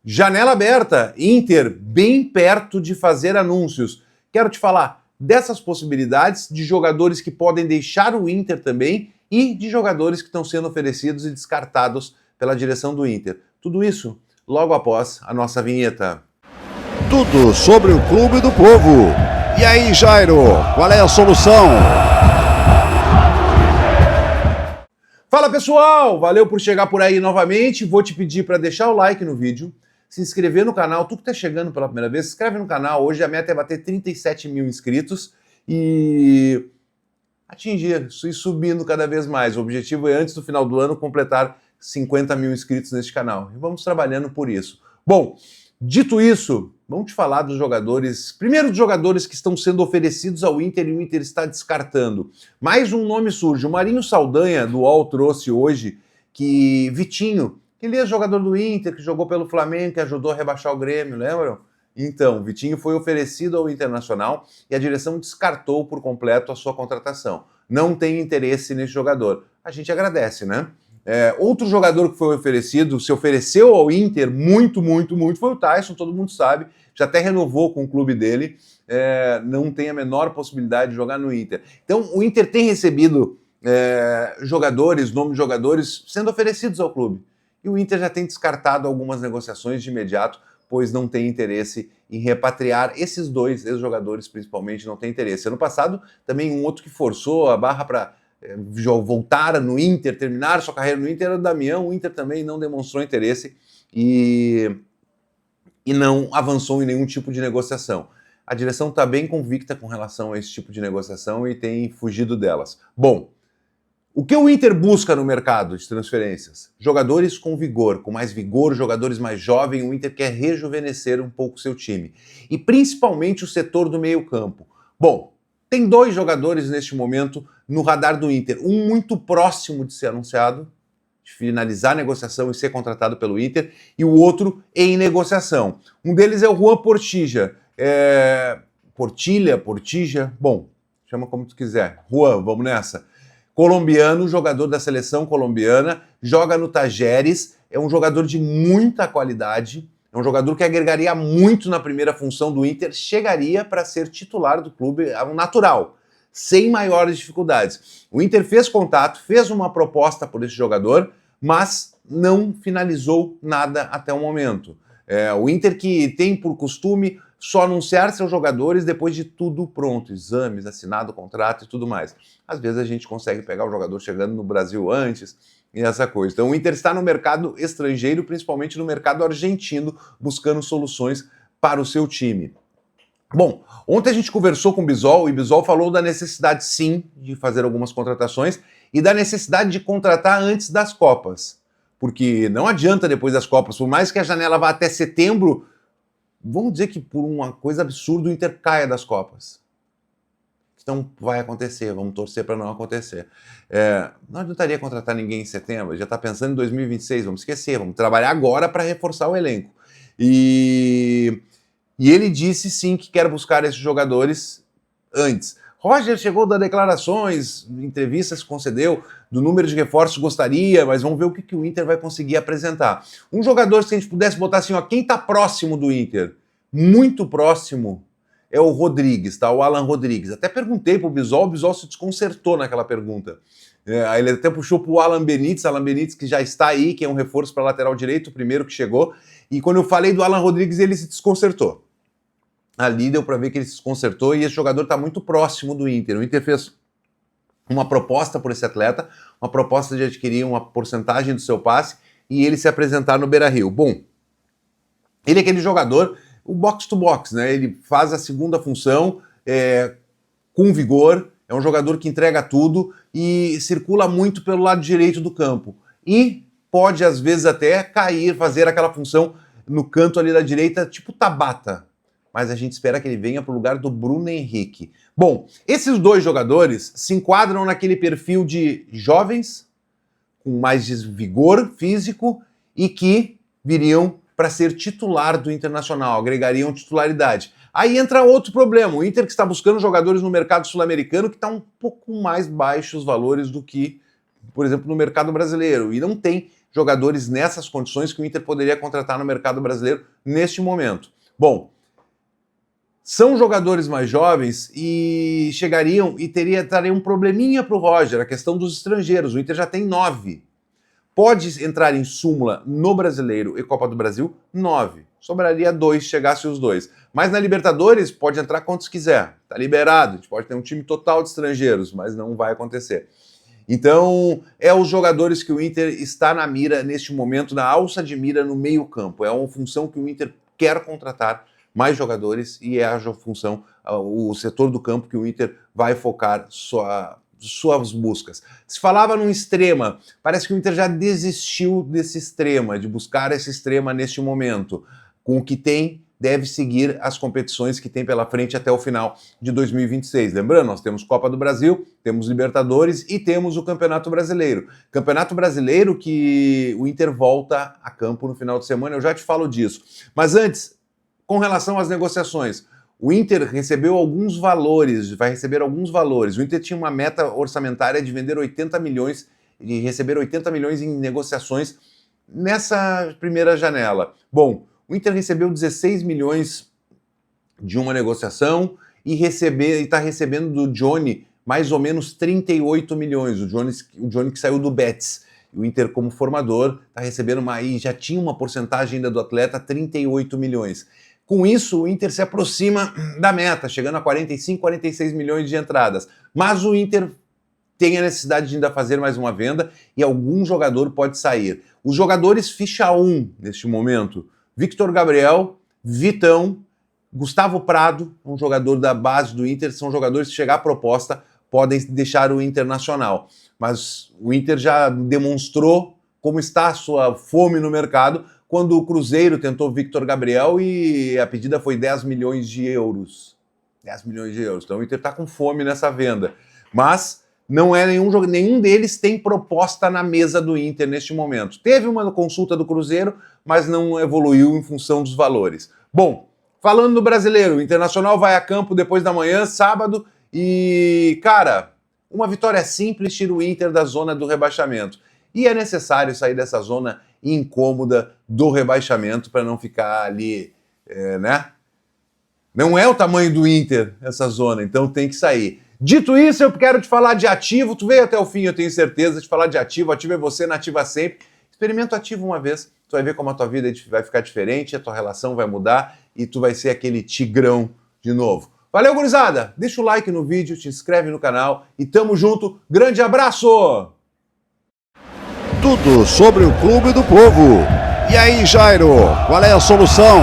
Janela aberta, Inter bem perto de fazer anúncios. Quero te falar dessas possibilidades de jogadores que podem deixar o Inter também e de jogadores que estão sendo oferecidos e descartados pela direção do Inter. Tudo isso logo após a nossa vinheta. Tudo sobre o Clube do Povo. E aí, Jairo, qual é a solução? Fala pessoal, valeu por chegar por aí novamente. Vou te pedir para deixar o like no vídeo, se inscrever no canal. Tu que tá chegando pela primeira vez, se inscreve no canal. Hoje a meta é bater 37 mil inscritos e atingir, ir subindo cada vez mais. O objetivo é, antes do final do ano, completar 50 mil inscritos neste canal. E vamos trabalhando por isso. Bom, dito isso, vamos te falar dos jogadores. Primeiro, dos jogadores que estão sendo oferecidos ao Inter e o Inter está descartando. Mais um nome surge. O Marinho Saldanha, do UOL, trouxe hoje que Vitinho, que ele é jogador do Inter, que jogou pelo Flamengo, que ajudou a rebaixar o Grêmio, lembram? Então, Vitinho foi oferecido ao Internacional e a direção descartou por completo a sua contratação. Não tem interesse nesse jogador. A gente agradece, né? Outro jogador que foi oferecido, se ofereceu ao Inter muito, foi o Tyson, todo mundo sabe, já até renovou com o clube dele, não tem a menor possibilidade de jogar no Inter. Então o Inter tem recebido jogadores, nomes de jogadores sendo oferecidos ao clube. E o Inter já tem descartado algumas negociações de imediato, pois não tem interesse em repatriar esses dois ex-jogadores, principalmente não tem interesse. Ano passado também um outro que forçou a barra para voltar no Inter, terminar sua carreira no Inter, era o Damião. O Inter também não demonstrou interesse e não avançou em nenhum tipo de negociação. A direção está bem convicta com relação a esse tipo de negociação e tem fugido delas. Bom, o que o Inter busca no mercado de transferências? Jogadores com vigor, com mais vigor, jogadores mais jovens. O Inter quer rejuvenescer um pouco seu time. E principalmente o setor do meio-campo. Bom, tem dois jogadores neste momento no radar do Inter. Um muito próximo de ser anunciado, de finalizar a negociação e ser contratado pelo Inter, e o outro em negociação. Um deles é o Juan Portilla. Portilla, bom, chama como tu quiser. Juan, vamos nessa. Colombiano, jogador da seleção colombiana, joga no Tajeres, é um jogador de muita qualidade, é um jogador que agregaria muito na primeira função do Inter, chegaria para ser titular do clube, é um natural, sem maiores dificuldades. O Inter fez contato, fez uma proposta por esse jogador, mas não finalizou nada até o momento. O Inter que tem por costume só anunciar seus jogadores depois de tudo pronto, exames, assinado o contrato e tudo mais. Às vezes a gente consegue pegar o jogador chegando no Brasil antes e essa coisa. Então o Inter está no mercado estrangeiro, principalmente no mercado argentino, buscando soluções para o seu time. Bom, ontem a gente conversou com o Bisol e o Bisol falou da necessidade, sim, de fazer algumas contratações e da necessidade de contratar antes das Copas. Porque não adianta depois das Copas, por mais que a janela vá até setembro, vamos dizer que por uma coisa absurda o Inter caia das Copas. Então vai acontecer, vamos torcer para não acontecer. Não adiantaria contratar ninguém em setembro, já está pensando em 2026, vamos esquecer, vamos trabalhar agora para reforçar o elenco. E ele disse sim que quer buscar esses jogadores antes. Roger chegou a dar declarações, entrevistas que concedeu, do número de reforços gostaria, mas vamos ver o que o Inter vai conseguir apresentar. Um jogador, se a gente pudesse botar assim, ó, quem está próximo do Inter, muito próximo, é o Rodrigues, tá? O Alan Rodrigues. Até perguntei pro Bisol, o Bisol se desconcertou naquela pergunta. Aí ele até puxou pro Alan Benítez que já está aí, que é um reforço para lateral direito, o primeiro que chegou. E quando eu falei do Alan Rodrigues, ele se desconcertou. Ali deu para ver que ele se desconcertou e esse jogador está muito próximo do Inter. O Inter fez uma proposta por esse atleta, uma proposta de adquirir uma porcentagem do seu passe e ele se apresentar no Beira-Rio. Bom, ele é aquele jogador, o box-to-box, né? Ele faz a segunda função com vigor, é um jogador que entrega tudo e circula muito pelo lado direito do campo. E pode, às vezes, até cair, fazer aquela função no canto ali da direita, tipo Tabata. Mas a gente espera que ele venha para o lugar do Bruno Henrique. Bom, esses dois jogadores se enquadram naquele perfil de jovens, com mais vigor físico, e que viriam para ser titular do Internacional, agregariam titularidade. Aí entra outro problema, o Inter que está buscando jogadores no mercado sul-americano que está um pouco mais baixos os valores do que, por exemplo, no mercado brasileiro, e não tem jogadores nessas condições que o Inter poderia contratar no mercado brasileiro neste momento. Bom, são jogadores mais jovens e chegariam e traria um probleminha para o Roger, a questão dos estrangeiros. O Inter já tem 9. Pode entrar em súmula no Brasileiro e Copa do Brasil 9. Sobraria 2 se chegasse os 2. Mas na Libertadores pode entrar quantos quiser. Tá liberado. A gente pode ter um time total de estrangeiros, mas não vai acontecer. Então, é os jogadores que o Inter está na mira neste momento, na alça de mira no meio-campo. É uma função que o Inter quer contratar mais jogadores e é a função, o setor do campo que o Inter vai focar suas buscas. Se falava num extrema, parece que o Inter já desistiu desse extrema, de buscar esse extrema neste momento. Com o que tem, deve seguir as competições que tem pela frente até o final de 2026. Lembrando, nós temos Copa do Brasil, temos Libertadores e temos o Campeonato Brasileiro. Campeonato Brasileiro que o Inter volta a campo no final de semana, eu já te falo disso. Mas antes, com relação às negociações, o Inter recebeu alguns valores, vai receber alguns valores. O Inter tinha uma meta orçamentária de vender 80 milhões, de receber 80 milhões em negociações nessa primeira janela. Bom, o Inter recebeu 16 milhões de uma negociação e está recebendo do Johnny mais ou menos 38 milhões. O Johnny que saiu do Betis. O Inter, como formador, está recebendo e já tinha uma porcentagem ainda do atleta, 38 milhões. Com isso, o Inter se aproxima da meta, chegando a 45, 46 milhões de entradas. Mas o Inter tem a necessidade de ainda fazer mais uma venda e algum jogador pode sair. Os jogadores ficha 1 neste momento: Victor Gabriel, Vitão, Gustavo Prado, um jogador da base do Inter, são jogadores que, chegar a proposta, podem deixar o Internacional. Mas o Inter já demonstrou como está a sua fome no mercado quando o Cruzeiro tentou Victor Gabriel e a pedida foi 10 milhões de euros. 10 milhões de euros. Então o Inter está com fome nessa venda. Mas não é nenhum deles tem proposta na mesa do Inter neste momento. Teve uma consulta do Cruzeiro, mas não evoluiu em função dos valores. Bom, falando do Brasileiro, o Internacional vai a campo depois da manhã, sábado, e, cara, uma vitória simples tira o Inter da zona do rebaixamento. E é necessário sair dessa zona incômoda do rebaixamento para não ficar ali, né? Não é o tamanho do Inter essa zona, então tem que sair. Dito isso, eu quero te falar de ativo. Tu veio até o fim, eu tenho certeza, de falar de ativo. Ativo é você, na Ativa sempre. Experimenta o ativo uma vez, tu vai ver como a tua vida vai ficar diferente, a tua relação vai mudar e tu vai ser aquele tigrão de novo. Valeu, gurizada! Deixa o like no vídeo, te inscreve no canal e tamo junto. Grande abraço! Tudo sobre o Clube do Povo. E aí, Jairo, qual é a solução?